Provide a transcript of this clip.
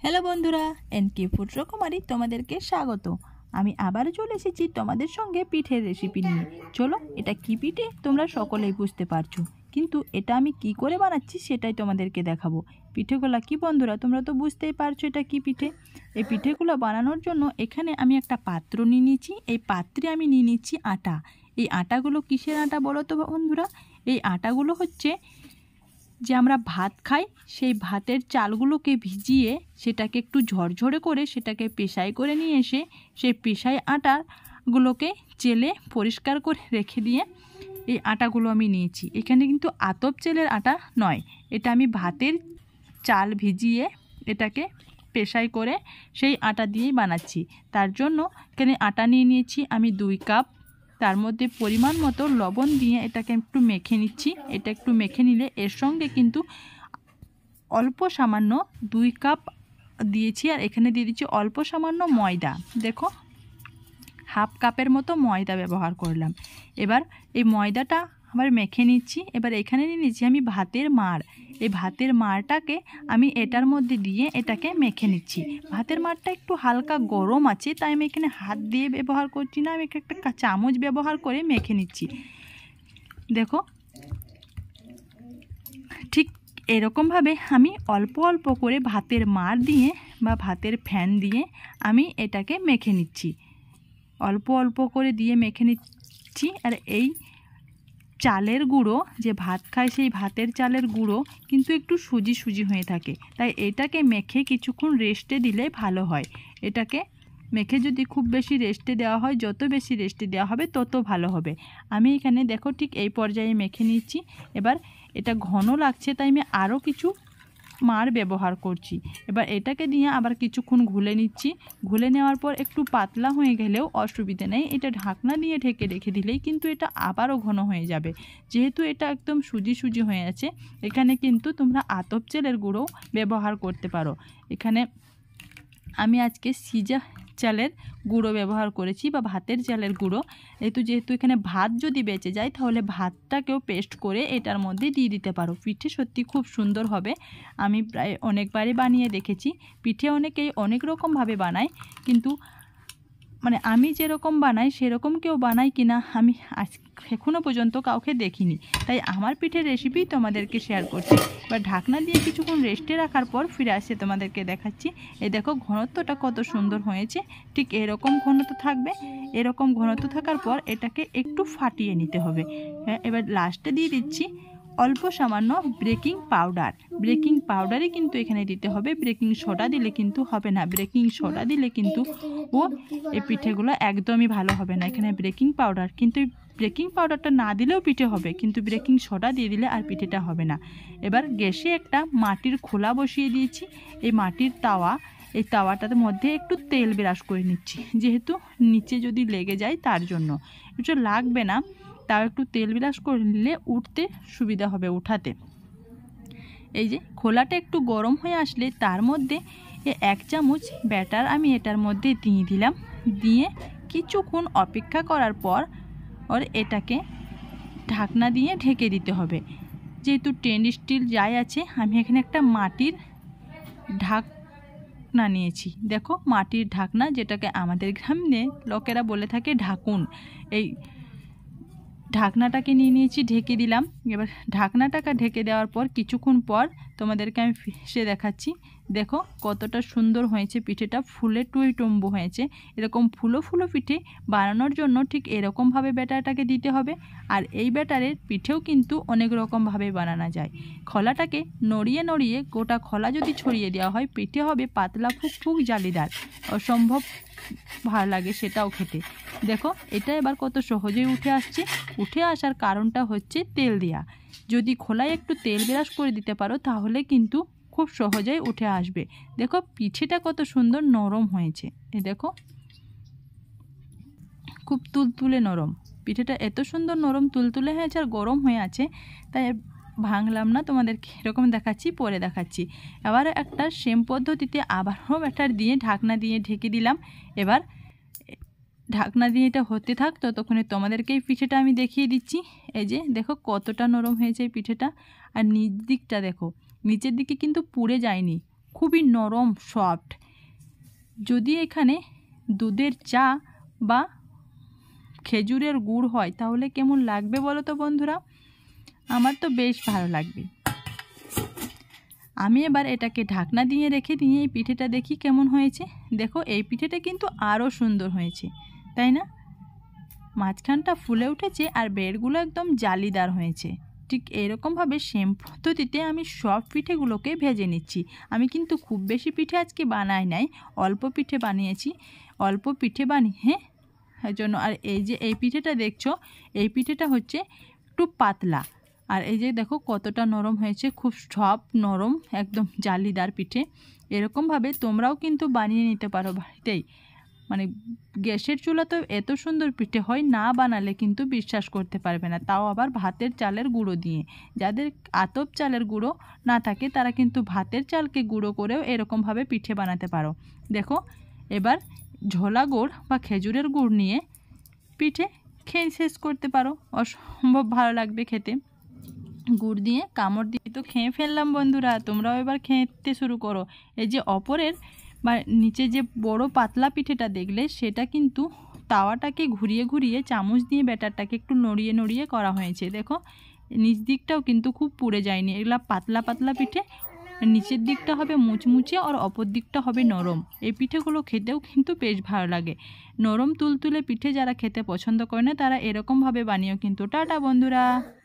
Hello বন্ধুরা, NK food রকমারি তোমাদেরকে স্বাগত। আমি আবারও চলে এসেছি তোমাদের সঙ্গে পিঠের রেসিপি নিয়ে। চলো, এটা কি পিঠে তোমরা সকলেই বুঝতে পারছো, কিন্তু এটা আমি কি করে বানাচ্ছি সেটাই তোমাদেরকে দেখাবো। পিঠেগুলো কি বন্ধুরা, তোমরা তো বুঝতেই পারছো এটা কি পিঠে। এই পিঠেগুলো বানানোর জন্য এখানে আমি একটা পাত্র নিয়ে নিয়েছি। এই পাত্রে আমি নিয়ে নিচ্ছি আটা। এই আটাগুলো কিসের আটা বলো তো বন্ধুরা? এই আটাগুলো হচ্ছে যে আমরা ভাত খাই সেই ভাতের চালগুলোকে ভিজিয়ে সেটাকে একটু ঝরঝরে করে সেটাকে পেশাই করে নিয়ে এসে সেই পেশাই আটাগুলোকে চেলে পরিষ্কার করে রেখে দিয়ে এই আটাগুলো আমি নিয়েছি। এখানে কিন্তু আতপ চালের আটা নয়, এটা আমি ভাতের চাল ভিজিয়ে এটাকে পেশাই করে সেই আটা দিয়েই বানাচ্ছি। তার জন্য এখানে আটা নিয়ে নিয়েছি আমি 2 কাপ। তার মধ্যে পরিমাণ মতো লবণ দিয়ে এটাকে একটু মেখে নিচ্ছি। এটা একটু মেখে নিলে এর সঙ্গে কিন্তু অল্প সামান্য 2 কাপ দিয়েছি, আর এখানে দিয়ে দিচ্ছি অল্প সামান্য ময়দা। দেখো, হাফ কাপের মতো ময়দা ব্যবহার করলাম। এবার এই ময়দাটা আবার মেখে নিচ্ছি। এবার এখানে নিয়ে নিচ্ছি আমি ভাতের মাড়। এই ভাতের মাড়টাকে আমি এটার মধ্যে দিয়ে এটাকে মেখে নিচ্ছি। ভাতের মাড়টা একটু হালকা গরম আছে, তাই আমি এখানে হাত দিয়ে ব্যবহার করছি না, আমি একটা চামচ ব্যবহার করে মেখে নিচ্ছি। দেখো, ঠিক এরকমভাবে আমি অল্প অল্প করে ভাতের মাড় দিয়ে বা ভাতের ফ্যান দিয়ে আমি এটাকে মেখে নিচ্ছি। অল্প অল্প করে দিয়ে মেখে নিচ্ছি। আর এই চালের গুঁড়ো যে ভাত খায় সেই ভাতের চালের গুঁড়ো কিন্তু একটু সুজি সুজি হয়ে থাকে, তাই এটাকে মেখে কিছুক্ষণ রেস্টে দিলে ভালো হয়। এটাকে মেখে যদি খুব বেশি রেস্টে দেওয়া হয়, যত বেশি রেস্টে দেওয়া হবে তত ভালো হবে। আমি এখানে দেখো ঠিক এই পর্যায়ে মেখে নিচ্ছি। এবার এটা ঘন লাগছে তাই আমি আরও কিছু মাড় ব্যবহার করছি। এবার এটাকে দিয়ে আবার কিছুক্ষণ ঘুলে নিচ্ছি। ঘুলে নেওয়ার পর একটু পাতলা হয়ে গেলেও অসুবিধে নেই, এটা ঢাকনা দিয়ে ঢেকে রেখে দিলেই কিন্তু এটা আবারও ঘন হয়ে যাবে। যেহেতু এটা একদম সুজি সুজি হয়ে আছে, এখানে কিন্তু তোমরা আতপ চালের গুঁড়ো ব্যবহার করতে পারো। এখানে আমি আজকে সিজা চালের গুঁড়ো ব্যবহার করেছি বা ভাতের চালের গুঁড়ো। যেহেতু এখানে ভাত যদি বেঁচে যায় তাহলে ভাতটাকেও পেস্ট করে এটার মধ্যে দিয়ে দিতে পারো। পিঠে সত্যি খুব সুন্দর হবে। আমি প্রায় অনেকবারই বানিয়ে দেখেছি। পিঠে অনেকেই অনেক রকমভাবে বানায়, কিন্তু আমি যেরকম বানাই সেরকম কেউ বানায় কিনা আমি এখনও পর্যন্ত কাউকে দেখিনি, তাই আমার পিঠের রেসিপি তোমাদেরকে শেয়ার করছি। এবার ঢাকনা দিয়ে কিছুক্ষণ রেস্টে রাখার পর ফিরে আসে তোমাদেরকে দেখাচ্ছি। এই দেখো ঘনত্বটা কত সুন্দর হয়েছে। ঠিক এরকম ঘনত্ব থাকবে। এরকম ঘনত্ব থাকার পর এটাকে একটু ফাটিয়ে নিতে হবে। হ্যাঁ, এবার লাস্টে দিয়ে দিচ্ছি অল্প সামান্য বেকিং পাউডার। বেকিং বেকিং কিন্তু এখানে দিতে হবে, বেকিং সোডা দিলে কিন্তু হবে না। বেকিং সোডা দিলে কিন্তু এই পিঠেগুলো একদমই ভালো হবে না। এখানে বেকিং পাউডার, কিন্তু বেকিং পাউডারটা না দিলেও পিঠে হবে, কিন্তু বেকিং সোডা দিয়ে দিলে আর পিঠেটা হবে না। এবার গ্যাসে একটা মাটির খোলা বসিয়ে দিয়েছি। এই মাটির তাওয়া, এই তাওয়াটার মধ্যে একটু তেল ব্রাশ করে নিচ্ছি, যেহেতু নিচে যদি লেগে যায় তার জন্য। এটা লাগবে না, তাও একটু তেল ব্রাশ করে নিলে উঠতে সুবিধা হবে, উঠাতে। এই যে খোলাটা একটু গরম হয়ে আসলে তার মধ্যে 1 চামচ ব্যাটার আমি এটার মধ্যে দিয়ে দিলাম। দিয়ে কিছুক্ষণ অপেক্ষা করার পর এটাকে ঢাকনা দিয়ে ঢেকে দিতে হবে। যেহেতু স্টেনলেস স্টিল যাই আছে, আমি এখানে একটা মাটির ঢাকনা নিয়েছি। দেখো, মাটির ঢাকনা, যেটাকে আমাদের গ্রামে লোকেরা বলে থাকে ঢাকুন। এই ঢাকনাটাকে নিয়ে নিয়েছি, ঢেকে দিলাম। এবার ঢাকনাটাকে ঢেকে দেওয়ার পর কিছুক্ষণ পর তোমাদেরকে আমি ফিরে দেখাচ্ছি। দেখো কতটা সুন্দর হয়েছে পিঠেটা, ফুলে টুইটুম্বু হয়েছে। এরকম ফুলো ফুলো পিঠে বানানোর জন্য ঠিক এরকমভাবে ব্যাটারটাকে দিতে হবে। আর এই ব্যাটারের পিঠেও কিন্তু অনেক রকমভাবে বানানো যায়। খোলাটাকে নড়িয়ে নড়িয়ে গোটা খোলা যদি ছড়িয়ে দেওয়া হয়, পিঠে হবে পাতলা ফুকফুক জালিদার, অসম্ভব ভালো লাগে সেটাও খেতে। দেখো এটা এবার কত সহজেই উঠে আসছে। উঠে আসার কারণটা হচ্ছে তেল দেওয়া। যদি খোলায় একটু তেল ব্রাশ করে দিতে পারো তাহলে কিন্তু খুব সহজেই উঠে আসবে। দেখো পিঠেটা কত সুন্দর নরম হয়েছে। এই দেখো, খুব তুলতুলে নরম। পিঠেটা এত সুন্দর নরম তুলতুলে হয়েছে আর গরম হয়ে আছে, তাই ভাঙলাম না, তোমাদেরকে এরকম দেখাচ্ছি, পরে দেখাচ্ছি। এবার একটা সেম পদ্ধতিতে আবারও ব্যাটার দিয়ে ঢাকনা দিয়ে ঢেকে দিলাম। এবার ঢাকনা দিয়ে এটা হতে থাক, ততক্ষণে তোমাদেরকে এই পিঠেটা আমি দেখিয়ে দিচ্ছি। এই যে দেখো কতটা নরম হয়েছে এই পিঠেটা। আর নিচ দিকটা দেখো, নিচের দিকে কিন্তু পুড়ে যায়নি, খুবই নরম সফট। যদি এখানে দুধের চা বা খেজুরের গুড় হয় তাহলে কেমন লাগবে বলো তো বন্ধুরা? আমার তো বেশ ভালো লাগবে। আমি এবার এটাকে ঢাকনা দিয়ে রেখে দিয়ে এই পিঠেটা দেখি কেমন হয়েছে। দেখো এই পিঠেটা কিন্তু আরও সুন্দর হয়েছে, তাই না? মাঝখানটা ফুলে উঠেছে আর বেড়গুলো একদম জালিদার হয়েছে। ঠিক এরকমভাবে সেম পদ্ধতিতে আমি সব পিঠেগুলোকে ভেজে নিচ্ছি। আমি কিন্তু খুব বেশি পিঠে আজকে বানাই নাই, অল্প পিঠে বানিয়েছি। অল্প পিঠে বানিয়ে এর জন্য, আর এই যে এই পিঠেটা দেখছো, এই পিঠেটা হচ্ছে একটু পাতলা। আর এই যে দেখো কতটা নরম হয়েছে, খুব সফট নরম একদম জালিদার পিঠে। এরকমভাবে তোমরাও কিন্তু বানিয়ে নিতে পারো বাড়িতেই। মানে গ্যাসের চুলাতেও এত সুন্দর পিঠে হয়, না বানালে কিন্তু বিশ্বাস করতে পারবে না, তাও আবার ভাতের চালের গুঁড়ো দিয়ে। যাদের আতপ চালের গুঁড়ো না থাকে তারা কিন্তু ভাতের চালকে গুঁড়ো করেও এরকমভাবে পিঠে বানাতে পারো। দেখো এবার ঝোলা গুড় বা খেজুরের গুড় নিয়ে পিঠে খেয়ে শেষ করতে পারো, অসম্ভব ভালো লাগবে খেতে। গুড় দিয়ে কামড় দিয়ে তো খেয়ে ফেললাম বন্ধুরা, তোমরাও এবার খেতে শুরু করো। এই যে অপরের বা নিচে যে বড় পাতলা পিঠেটা দেখলে, সেটা কিন্তু তাওয়াটাকে ঘুরিয়ে ঘুরিয়ে চামচ দিয়ে ব্যাটারটাকে একটু নড়িয়ে নড়িয়ে করা হয়েছে। দেখো নিচ দিকটাও কিন্তু খুব পুড়ে যায়নি। এগুলা পাতলা পাতলা পিঠে, নিচের দিকটা হবে মুচমুচে আর অপর দিকটা হবে নরম। এই পিঠেগুলো খেতেও কিন্তু বেশ ভালো লাগে। নরম তুলতুলে পিঠে যারা খেতে পছন্দ করে না তারা এরকমভাবে বানিয়েও কিন্তু। টাটা বন্ধুরা।